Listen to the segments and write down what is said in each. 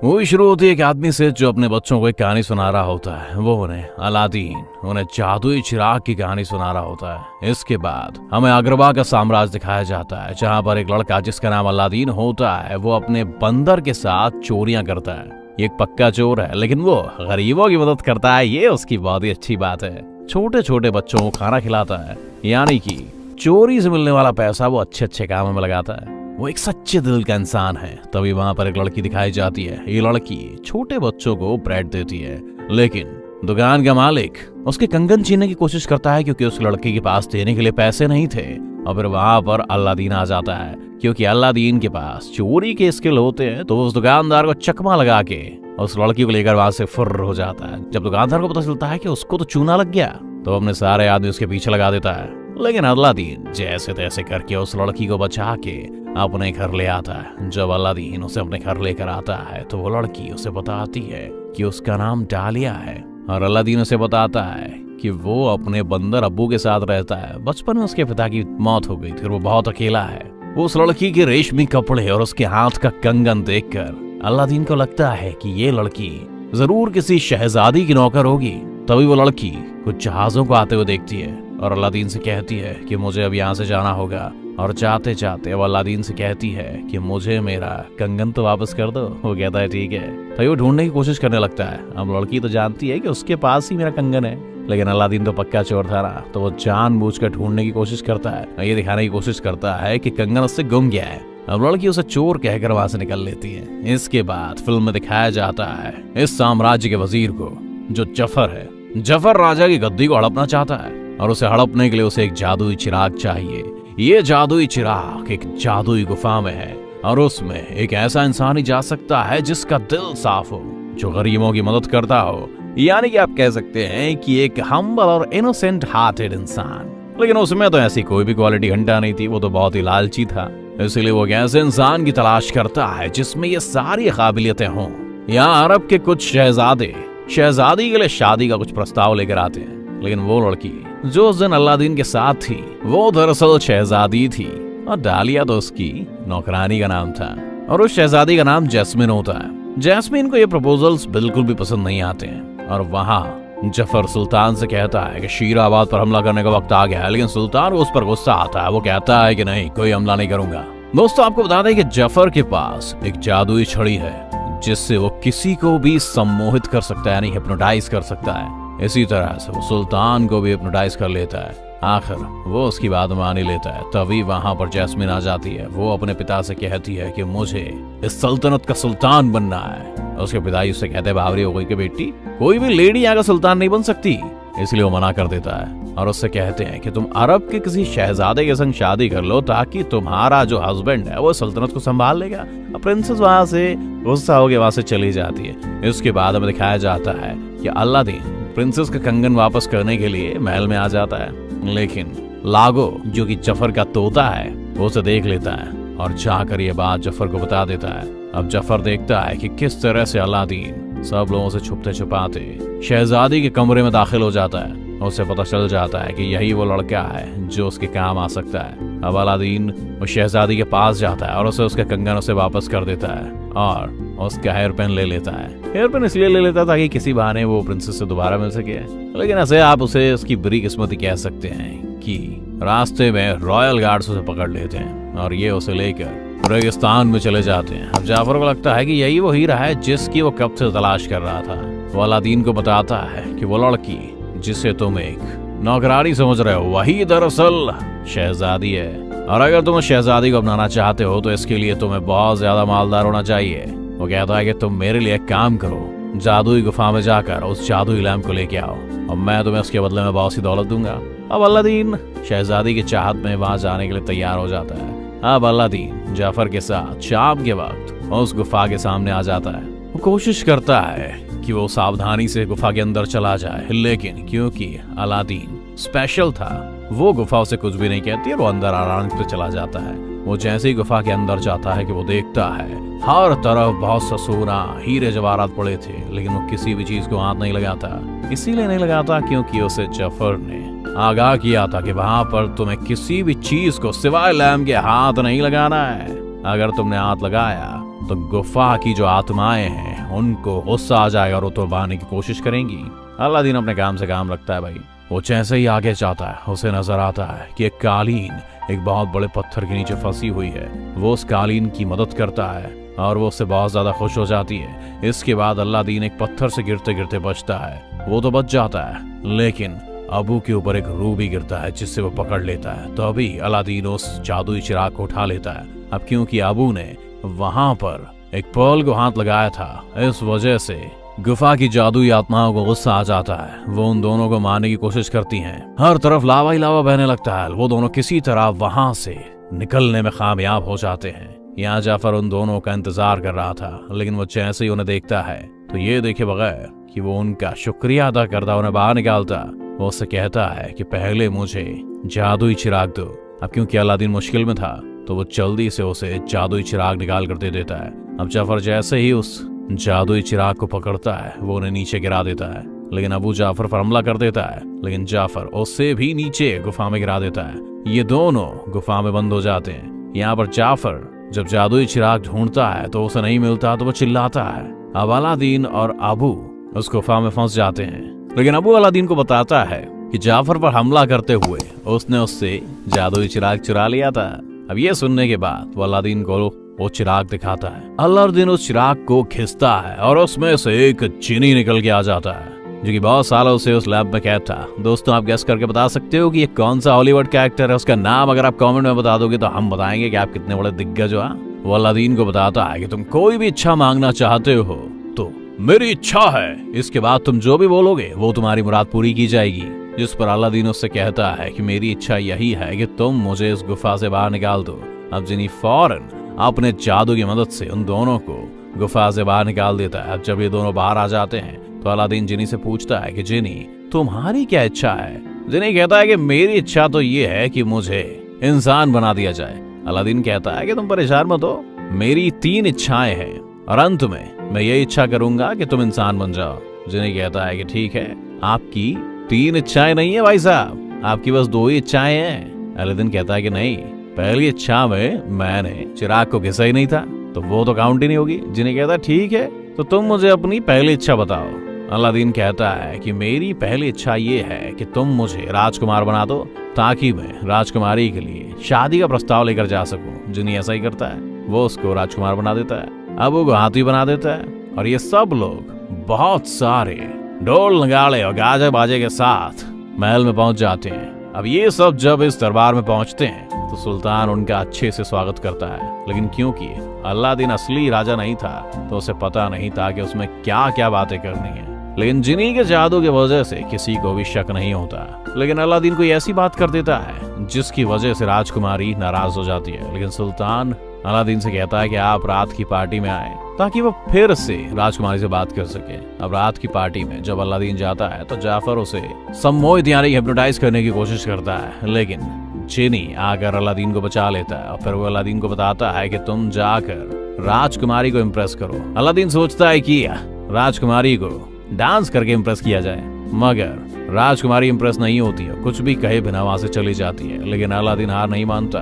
Movie शुरू होती है एक आदमी से जो अपने बच्चों को एक कहानी सुना रहा होता है। वो उन्हें अलादीन, उन्हें जादुई चिराग की कहानी सुना रहा होता है। इसके बाद हमें अग्रवा का साम्राज्य दिखाया जाता है, जहाँ पर एक लड़का जिसका नाम अलादीन होता है, वो अपने बंदर के साथ चोरियां करता है। एक पक्का चोर है, लेकिन वो गरीबों की मदद करता है। ये उसकी बहुत ही अच्छी बात है। छोटे छोटे बच्चों को खाना खिलाता है, यानी कि चोरी से मिलने वाला पैसा वो अच्छे अच्छे कामों में लगाता है। वो एक सच्चे दिल का इंसान है। तभी वहां पर एक लड़की दिखाई जाती है। ये लड़की छोटे बच्चों को ब्रेड देती है, लेकिन दुकान का मालिक उसके कंगन छीनने की कोशिश करता है, क्योंकि उस लड़की के पास देने के लिए पैसे नहीं थे। और फिर वहां पर अलादीन आ जाता है, क्योंकि अलादीन के पास चोरी के स्किल होते हैं। तो उस दुकानदार को चकमा लगा के उस लड़की को लेकर वहां से फुर्र हो जाता है। जब दुकानदार को पता चलता है कि उसको तो चूना लग गया, तो अपने सारे आदमी उसके पीछे लगा देता है। लेकिन अलादीन जैसे तैसे करके उस लड़की को बचा के अपने घर ले आता है। जब अलादीन उसे अपने घर लेकर आता है, तो वो लड़की उसे बताती है कि उसका नाम डालिया है। और अलादीन उसे बताता है कि वो अपने बंदर अब्बू के साथ रहता है। बचपन में उसके पिता की मौत हो गई थी, वो बहुत अकेला है। वो उस लड़की के रेशमी कपड़े और उसके हाथ का कंगन देखकर अलादीन को लगता है कि ये लड़की जरूर किसी शहजादी की नौकर होगी। तभी वो लड़की कुछ जहाजों को आते हुए देखती है और अलादीन से कहती है कि मुझे अब यहाँ से जाना होगा। और जाते जाते वो अलादीन से कहती है कि मुझे मेरा कंगन तो वापस कर दो। वो कहता है ठीक है। तो वो ढूंढने की कोशिश करने लगता है। अब लड़की तो जानती है कि उसके पास ही मेरा कंगन है, लेकिन अलादीन तो पक्का चोर था ना, तो वो जानबूझकर ढूंढने की कोशिश करता है। ये दिखाने की कोशिश करता है कि कंगन उससे गुम गया है। अब लड़की उसे चोर कहकर वहां से निकल लेती है। इसके बाद फिल्म में दिखाया जाता है इस साम्राज्य के वजीर को, जो जफर है। जफर राजा की गद्दी को हड़पना चाहता है, और उसे हड़पने के लिए उसे एक जादुई चिराग चाहिए। ये जादुई चिराग एक जादुई गुफा में है, और उसमें एक ऐसा इंसान ही जा सकता है जिसका दिल साफ हो, जो गरीबों की मदद करता हो। यानी कि आप कह सकते हैं कि एक हम्बल और इनोसेंट हार्टेड इंसान। लेकिन उसमें तो ऐसी कोई भी क्वालिटी घंटा नहीं थी। वो तो बहुत ही लालची था। इसलिए वो ऐसे इंसान की तलाश करता है जिसमें ये सारी काबिलियतें हों। यहाँ अरब के कुछ शहजादे शहजादी के लिए शादी का कुछ प्रस्ताव लेकर आते हैं, लेकिन वो लड़की जो उस दिन अलादीन के साथ थी, वो दरअसल शहजादी थी। और डालिया तो उसकी नौकरानी का नाम था, और उस शहजादी का नाम जैस्मिन होता है। जैस्मिन को ये प्रपोजल्स बिल्कुल भी पसंद नहीं आते हैं, और वहाँ जफर सुल्तान से कहता है कि शीराबाद पर हमला करने का वक्त आ गया है। लेकिन सुल्तान को उस पर गुस्सा आता है। वो कहता है कि नहीं, कोई हमला नहीं करूंगा। दोस्तों, आपको बता दें कि जफर के पास एक जादुई छड़ी है, जिससे वो किसी को भी सम्मोहित कर सकता है, यानी हिप्नोटाइज कर सकता है। इसी तरह से वो सुल्तान को भी हिप्नोटाइज कर लेता है। आखिर वो उसकी बात मान ही लेता है। तभी वहां पर जैस्मिन आ जाती है। वो अपने पिता से कहती है कि मुझे इस सल्तनत का सुल्तान बनना है। उसके पिताजी उससे कहते हैं बावरी हो गई कि बेटी, कोई भी लेडी यहाँ का सुल्तान नहीं बन सकती। इसलिए वो मना कर देता है, और उससे कहते हैं कि तुम अरब के किसी शहजादे के संग शादी कर लो, ताकि तुम्हारा जो हस्बैंड है वो सल्तनत को संभाल लेगा। प्रिंसेस वहां से गुस्सा होकर वहां से चली जाती है। इसके बाद हमें दिखाया जाता है कि अलादीन प्रिंसेस का कंगन वापस करने के लिए महल में आ जाता है, लेकिन लागो जो कि जफर का तोता है, वो उसे देख लेता है और जाकर ये बात जफर को बता देता है। अब जफर देखता है कि किस तरह से अलादीन सब लोगों से छुपते छुपाते शहजादी के कमरे में दाखिल हो जाता है। उसे पता चल जाता है कि यही वो लड़का है जो उसके काम आ सकता है। अब अलादीन उस शहजादी के पास जाता है और उसे उसका कंगन उसे वापस कर देता है, और उसका हेयर पेन ले लेता है। हेयर पेन इसलिए ले लेता ताकि किसी बहाने वो प्रिंसेस से दोबारा मिल सके। लेकिन ऐसे आप उसे उसकी बुरी किस्मती कह सकते हैं कि रास्ते में रॉयल गार्ड्स उसे पकड़ लेते हैं, और ये उसे लेकर रेगिस्तान में चले जाते हैं। अब जाफर को लगता है कि यही वो हीरा है जिसकी वो कब से तलाश कर रहा था। वो अलादीन को बताता है कि वो लड़की जिसे तुम एक नौकरानी समझ रहे हो, वही दरअसल शहजादी है। और अगर तुम उस शहजादी को अपनाना चाहते हो, तो इसके लिए तुम्हें बहुत ज्यादा मालदार होना चाहिए। वो कहता है कि तुम मेरे लिए एक काम करो, जादुई गुफा में जाकर उस जादुई लैम्प को लेके आओ, और मैं तुम्हें उसके बदले में बहुत सी दौलत दूंगा। अब अलादीन शहजादी की चाहत में वहां जाने के लिए तैयार हो जाता है। अब अलादीन जाफर के साथ शाम के वक्त उस गुफा के सामने आ जाता है। वो कोशिश करता है कि वो सावधानी से गुफा के अंदर चला जाए, लेकिन क्योंकि अलादीन स्पेशल था, वो गुफा उसे कुछ भी नहीं कहती और वो अंदर आराम से चला जाता है। वो जैसे ही गुफा के अंदर जाता है कि वो देखता है हर तरफ बहुत सा सोना, हीरे जवाहरात पड़े थे, लेकिन वो किसी भी चीज को हाथ नहीं लगाता। इसीलिए नहीं लगाता क्योंकि उसे जफर ने आगाह किया था कि वहां पर तुम्हें किसी भी चीज को सिवाय लैम्प के हाथ नहीं लगाना है। अगर तुमने हाथ लगाया तो गुफा की जो आत्माएं हैं उनको गुस्सा आ जाएगा और वो तोड़वाने की कोशिश करेंगी। अलादीन अपने काम से काम रखता है भाई। वो जैसे ही आगे जाता है उसे नजर आता है कि एक कालीन एक बहुत बड़े पत्थर के नीचे फंसी हुई है। वो उस कालीन की मदद करता है और वो उससे बहुत ज्यादा खुश हो जाती है। इसके बाद अलादीन एक पत्थर से गिरते गिरते बचता है। वो तो बच जाता है, लेकिन अबू के ऊपर एक रूबी गिरता है जिससे वो पकड़ लेता है। तो अभी अलादीन उस जादुई चिराग को उठा लेता है। अब क्योंकि अबू ने वहां पर एक पर्ल को हाथ लगाया था, इस वजह से गुफा की जादुई आत्माओं को गुस्सा आ जाता है। वो उन दोनों को मारने की कोशिश करती हैं। हर तरफ लावा ही लावा बहने लगता है। वो दोनों किसी तरह वहां से निकलने में कामयाब हो जाते हैं। यहाँ जाफर उन दोनों का इंतजार कर रहा था, लेकिन वो जैसे ही उन्हें देखता है तो ये देखे बगैर कि वो उनका शुक्रिया अदा करता उन्हें बाहर निकालता, वो उससे कहता है कि पहले मुझे जादुई चिराग दो। अब क्योंकि अलादीन मुश्किल में था तो वो जल्दी से उसे जादुई चिराग निकाल कर दे देता है। अब जाफर जैसे ही उस जादुई चिराग को पकड़ता है वो उन्हें नीचे गिरा देता है, लेकिन अबू जाफर पर हमला कर देता है, लेकिन जाफर उससे भी नीचे गुफा में गिरा देता है। ये दोनों गुफा में बंद हो जाते हैं। यहाँ पर जाफर जब जादुई चिराग ढूंढता है तो उसे नहीं मिलता तो वो चिल्लाता है। अब अलादीन और अबू उस गुफा में फंस जाते हैं, लेकिन अबू अलादीन को बताता है कि जाफर पर हमला करते हुए उसने उससे जादुई चिराग चुरा लिया था। अब ये सुनने के बाद वो अलादीन को वो चिराग दिखाता है। अलादीन उस चिराग को खींचता है और उसमें से एक जिनी निकल के आ जाता है जो कि बहुत सालों से उस लैब में कैद था। दोस्तों, आप गेस करके बता सकते हो कि ये कौन सा हॉलीवुड का एक्टर है? उसका नाम अगर आप कमेंट में बता दोगे तो हम बताएंगे कि आप कितने बड़े दिग्गज हो। वो अलादीन को बताता है कि तुम कोई भी इच्छा मांगना चाहते हो तो मेरी इच्छा है, इसके बाद तुम जो भी बोलोगे वो तुम्हारी मुराद पूरी की जाएगी। जिस पर अलादीन उससे कहता है कि मेरी इच्छा यही है कि तुम मुझे इस गुफा से बाहर निकाल दो। अब जिनी फौरन अपने जादू की मदद से उन दोनों को गुफा से बाहर निकाल देता है। अब जब ये दोनों बाहर आ जाते हैं तो अलादीन जिनी से पूछता है कि जिनी, तुम्हारी क्या इच्छा है? जिनी कहता है कि मेरी इच्छा तो ये है कि मुझे इंसान बना दिया जाए। अलादीन कहता है कि तुम परेशान मत हो, मेरी 3 इच्छाएं हैं और अंत में मैं ये इच्छा करूंगा कि तुम इंसान बन जाओ। जिनी कहता है कि ठीक है, आपकी 3 इच्छाएं नहीं है भाई साहब, आपकी बस 2 ही इच्छाएं हैं। अलादीन कहता है कि नहीं, पहली इच्छा में मैंने चिराग को घिसा ही नहीं था तो वो तो काउंट ही नहीं होगी। जिनी कहता है ठीक है, तो तुम मुझे अपनी पहली इच्छा बताओ। अलादीन कहता है कि मेरी पहली इच्छा ये है कि तुम मुझे राजकुमार बना दो ताकि मैं राजकुमारी के लिए शादी का प्रस्ताव लेकर जा सकूं। जिनी ऐसा ही करता है, वो उसको राजकुमार बना देता है। अब वो हाथी बना देता है और ये सब लोग बहुत सारे ढोल नगाड़े और गाजे बाजे के साथ महल में पहुंच जाते हैं। अब ये सब जब इस दरबार में पहुंचते हैं तो सुल्तान उनका अच्छे से स्वागत करता है, लेकिन क्योंकि अलादीन असली राजा नहीं था तो उसे पता नहीं था कि उसमें क्या क्या बातें करनी है। लेकिन जिनी के जादू की वजह से किसी को भी शक नहीं होता, लेकिन अलादीन कोई ऐसी बात कर देता है जिसकी वजह से राजकुमारी नाराज हो जाती है। लेकिन सुल्तान अलादीन से कहता है कि आप रात की पार्टी में आए ताकि वो फिर से राजकुमारी से बात कर सके। अब रात की पार्टी में जब अलादीन जाता है तो जाफर उसे सम्मोहित यानी हिप्नोटाइज करने की कोशिश करता है, लेकिन जिनी आकर अलादीन को बचा लेता है और फिर वो अलादीन को बताता है कि तुम जाकर राजकुमारी को इम्प्रेस करो। अलादीन सोचता है कि राजकुमारी को डांस करके इम्प्रेस किया जाए, मगर राजकुमारी इम्प्रेस नहीं होती है, कुछ भी कहे बिना वहां से चली जाती है। लेकिन अलादीन हार नहीं मानता।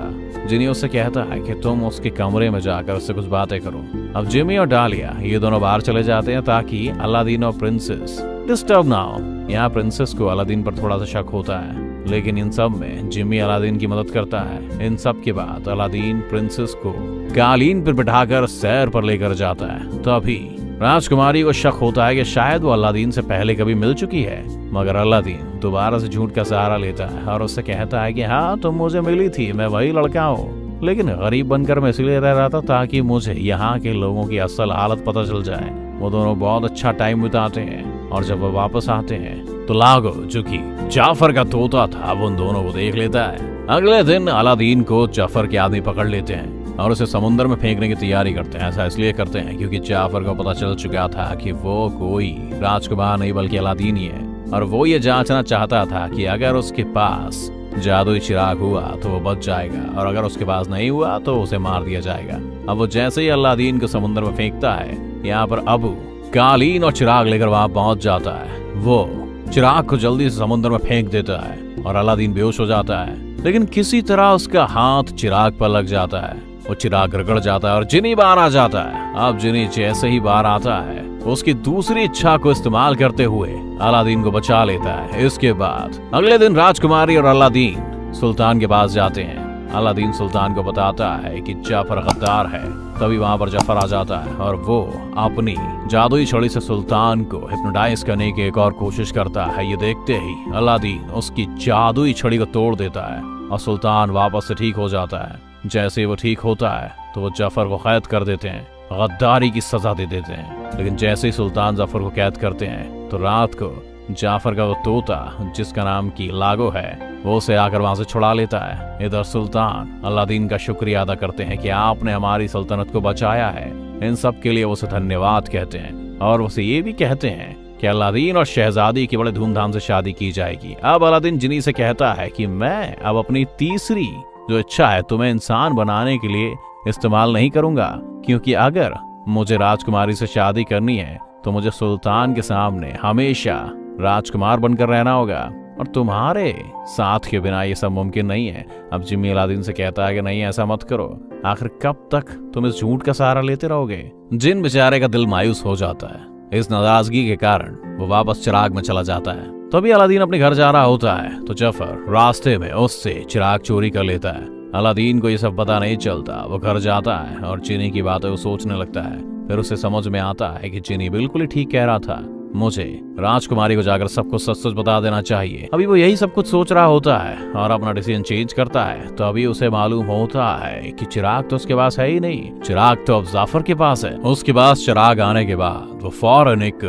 जिनी उससे कहता है कि तुम उसके कमरे में जाकर उससे कुछ बातें करो। अब जिमी और डालिया ये दोनों बाहर चले जाते हैं ताकि अलादीन और प्रिंसेस डिस्टर्ब ना हो। यहाँ प्रिंसेस को अलादीन पर थोड़ा सा शक होता है, लेकिन इन सब में जिमी अलादीन की मदद करता है। इन सब के बाद अलादीन प्रिंसेस को कालीन पर बिठाकर सैर पर लेकर जाता है। तभी राजकुमारी को शक होता है कि शायद वो अलादीन से पहले कभी मिल चुकी है, मगर अलादीन दोबारा से झूठ का सहारा लेता है और उससे कहता है कि हाँ, तुम मुझे मिली थी, मैं वही लड़का हूँ, लेकिन गरीब बनकर मैं इसलिए रह रहा था ताकि मुझे यहाँ के लोगों की असल हालत पता चल जाए। वो दोनों बहुत अच्छा टाइम बिताते हैं और जब वो वापस आते हैं तो लागो, जो कि जाफर का तोता था, वो उन दोनों को देख लेता है। अगले दिन अलादीन को जाफर के आदमी पकड़ लेते हैं और उसे समुद्र में फेंकने की तैयारी करते हैं। ऐसा इसलिए करते हैं क्योंकि जाफर को पता चल चुका था कि वो कोई राजकुमार नहीं बल्कि अलादीन ही है, और वो ये जांचना चाहता था कि अगर उसके पास जादुई चिराग हुआ तो वो बच जाएगा और अगर उसके पास नहीं हुआ तो उसे मार दिया जाएगा। अब वो जैसे ही अलादीन को समुद्र में फेंकता है, यहाँ पर अबू कालीन और चिराग लेकर वहां पहुंच जाता है। वो चिराग को जल्दी से समुद्र में फेंक देता है और अलादीन बेहोश हो जाता है, लेकिन किसी तरह उसका हाथ चिराग पर लग जाता है वो चिराग रगड़ जाता है और जिनी बाहर आ जाता है। अब जिनी जैसे ही बाहर आता है उसकी दूसरी इच्छा को इस्तेमाल करते हुए अलादीन को बचा लेता है। इसके बाद अगले दिन राजकुमारी और अलादीन सुल्तान के पास जाते हैं। अलादीन सुल्तान को बताता है कि जाफर गद्दार है। तभी वहां पर जाफर आ जाता है और वो अपनी जादुई छड़ी से सुल्तान को हिप्नोटाइज करने की एक और कोशिश करता है। ये देखते ही अलादीन उसकी जादुई छड़ी को तोड़ देता है और सुल्तान वापस से ठीक हो जाता है। जैसे ही वो ठीक होता है तो वो जाफर को कैद कर देते हैं, गद्दारी की सजा दे देते हैं। लेकिन जैसे ही सुल्तान जाफर को कैद करते हैं तो रात को जाफर का वो तोता जिसका नाम की लागो है वो उसे आकर वहां से छुड़ा लेता है। इधर सुल्तान अलादीन का शुक्रिया अदा करते हैं कि आपने हमारी सल्तनत को बचाया है। इन सब के लिए उसे धन्यवाद कहते हैं और उसे ये भी कहते हैं कि अलादीन और शहजादी की बड़े धूमधाम से शादी की जाएगी। अब अलादीन जिनी से कहता है कि मैं अब अपनी तीसरी जो इच्छा है तुम्हें इंसान बनाने के लिए इस्तेमाल नहीं करूंगा, क्योंकि अगर मुझे राजकुमारी से शादी करनी है तो मुझे सुल्तान के सामने हमेशा राजकुमार बनकर रहना होगा और तुम्हारे साथ के बिना ये सब मुमकिन नहीं है। अब जिम्मी अलादीन से कहता है कि नहीं ऐसा मत करो, आखिर कब तक तुम इस झूठ का सहारा लेते रहोगे। जिन बेचारे का दिल मायूस हो जाता है। इस नाराजगी के कारण वो वापस चिराग में चला जाता है। तभी अलादीन अपने घर जा रहा होता है तो जाफर रास्ते में उससे चिराग चोरी कर लेता है। अलादीन को ये सब पता नहीं चलता। वो घर जाता है और चीनी की बातें वो सोचने लगता है। फिर उसे समझ में आता है कि चीनी बिल्कुल ही ठीक कह रहा था, मुझे राजकुमारी को जाकर सब कुछ सच-सच बता देना चाहिए। अभी वो यही सब कुछ सोच रहा होता है और अपना डिसीजन चेंज करता है। तो अभी उसे मालूम होता है कि चिराग तो उसके पास है ही नहीं, चिराग तो अब जाफर के पास है। उसके पास चिराग आने के बाद वो फौरन एक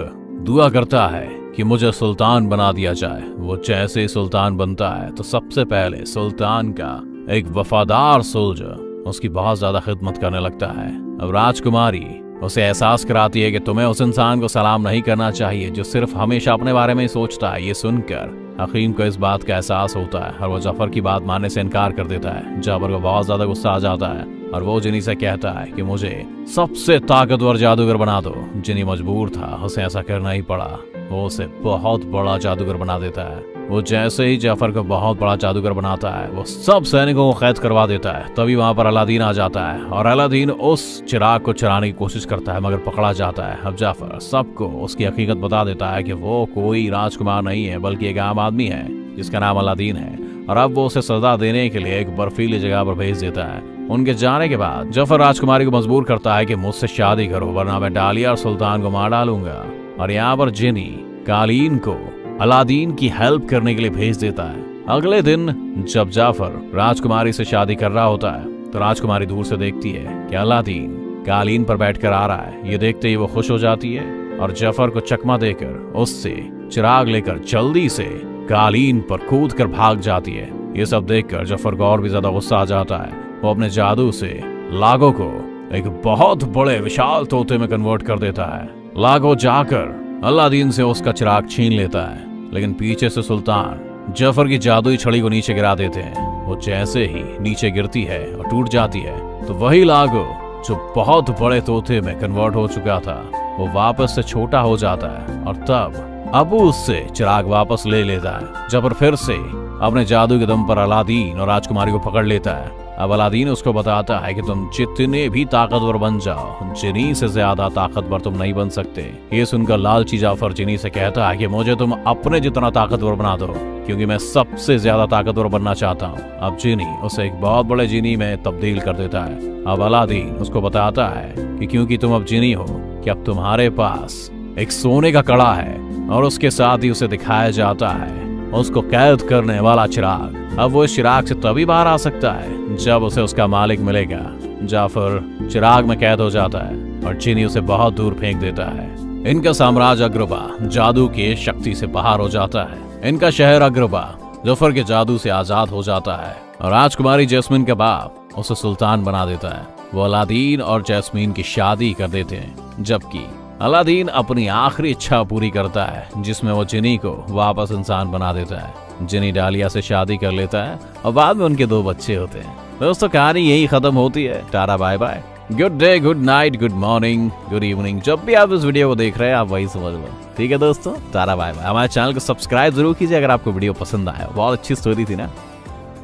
दुआ करता है कि मुझे सुल्तान बना दिया जाए। वो जैसे ही सुल्तान बनता है तो सबसे पहले सुल्तान का एक वफादार सोल्जर उसकी बहुत ज्यादा खिदमत करने लगता है। अब राजकुमारी उसे एहसास कराती है कि तुम्हें उस इंसान को सलाम नहीं करना चाहिए जो सिर्फ हमेशा अपने बारे में ही सोचता है। ये सुनकर हकीम को इस बात का एहसास होता है और वो जाफर की बात मानने से इनकार कर देता है। जाफर को बहुत ज्यादा गुस्सा आ जाता है और वो जिनी से कहता है कि मुझे सबसे ताकतवर जादूगर बना दो। जिनी मजबूर था, उसे ऐसा करना ही पड़ा। वो उसे बहुत बड़ा जादूगर बना देता है। वो जैसे ही जाफर को बहुत बड़ा जादूगर बनाता है वो सब सैनिकों को कैद करवा देता है। तभी वहां पर अलादीन आ जाता है और अलादीन उस चिराग को चुराने की कोशिश करता है मगर पकड़ा जाता है। अब जाफर सबको उसकी हकीकत बता देता है कि वो कोई राजकुमार नहीं है बल्कि एक आम आदमी है जिसका नाम अलादीन है और अब वो उसे सजा देने के लिए एक बर्फीली जगह पर भेज देता है। उनके जाने के बाद जाफर राजकुमारी को मजबूर करता है कि मुझसे शादी करो वरना मैं डालिया और सुल्तान को मार डालूंगा। और यहाँ पर जिनी कालीन को अलादीन की हेल्प करने के लिए भेज देता है। अगले दिन जब जाफर राजकुमारी से शादी कर रहा होता है तो राजकुमारी दूर से देखती है कि अलादीन कालीन पर बैठकर आ रहा है। ये देखते ही वो खुश हो जाती है और जाफर को चकमा देकर उससे चिराग लेकर जल्दी से कालीन पर कूद कर भाग जाती है। ये सब देखकर जाफर को और भी ज्यादा गुस्सा आ जाता है। वो अपने जादू से लागो को एक बहुत बड़े विशाल तोते में कन्वर्ट कर देता है। लागो जाकर अलादीन से उसका चिराग छीन लेता है लेकिन पीछे से सुल्तान जाफर की जादुई छड़ी को नीचे गिरा देते हैं। वो जैसे ही नीचे गिरती है और टूट जाती है तो वही लागो जो बहुत बड़े तोते में कन्वर्ट हो चुका था वो वापस से छोटा हो जाता है और तब अबू उससे चिराग वापस ले लेता है। जाफर फिर से अपने जादू के दम पर अलादीन और राजकुमारी को पकड़ लेता है। अब अलादीन उसको बताता है कि तुम जितने भी ताकतवर बन जाओ जिनी से ज्यादा ताकतवर तुम नहीं बन सकते। ये सुनकर लालची जाफर जिनी से कहता है कि मुझे तुम अपने जितना ताकतवर बना दो क्योंकि मैं सबसे ज्यादा ताकतवर बनना चाहता हूँ। अब जिनी उसे एक बहुत बड़े जिनी में तब्दील कर देता है। अब अलादीन उसको बताता है कि क्योंकि तुम अब जिनी हो कि अब तुम्हारे पास एक सोने का कड़ा है और उसके साथ ही उसे दिखाया जाता है उसको कैद करने वाला चिराग। अब वो इस चिराग से तभी बाहर आ सकता है जब उसे उसका मालिक मिलेगा। जाफर चिराग में कैद हो जाता है और जिनी उसे बहुत दूर फेंक देता है। इनका साम्राज्य अग्रबा जादू की शक्ति से बाहर हो जाता है। इनका शहर अग्रबा जाफर के जादू से आजाद हो जाता है और राजकुमारी जैस्मीन के बाप उसे सुल्तान बना देता है। वो अलादीन और जैस्मीन की शादी कर देते हैं जबकि अलादीन अपनी आखिरी इच्छा पूरी करता है जिसमें वो जिनी को वापस इंसान बना देता है। जिनी डालिया से शादी कर लेता है और बाद में उनके 2 बच्चे होते हैं। दोस्तों कहानी यही खत्म होती है। Tata bye bye, good day, good night, good morning, good evening. जब भी आप इस वीडियो को देख रहे हैं आप वही समझ लो। ठीक है दोस्तों, टाटा बाय बाय। हमारे चैनल को सब्सक्राइब जरूर कीजिए अगर आपको वीडियो पसंद आया। बहुत अच्छी स्टोरी थी ना।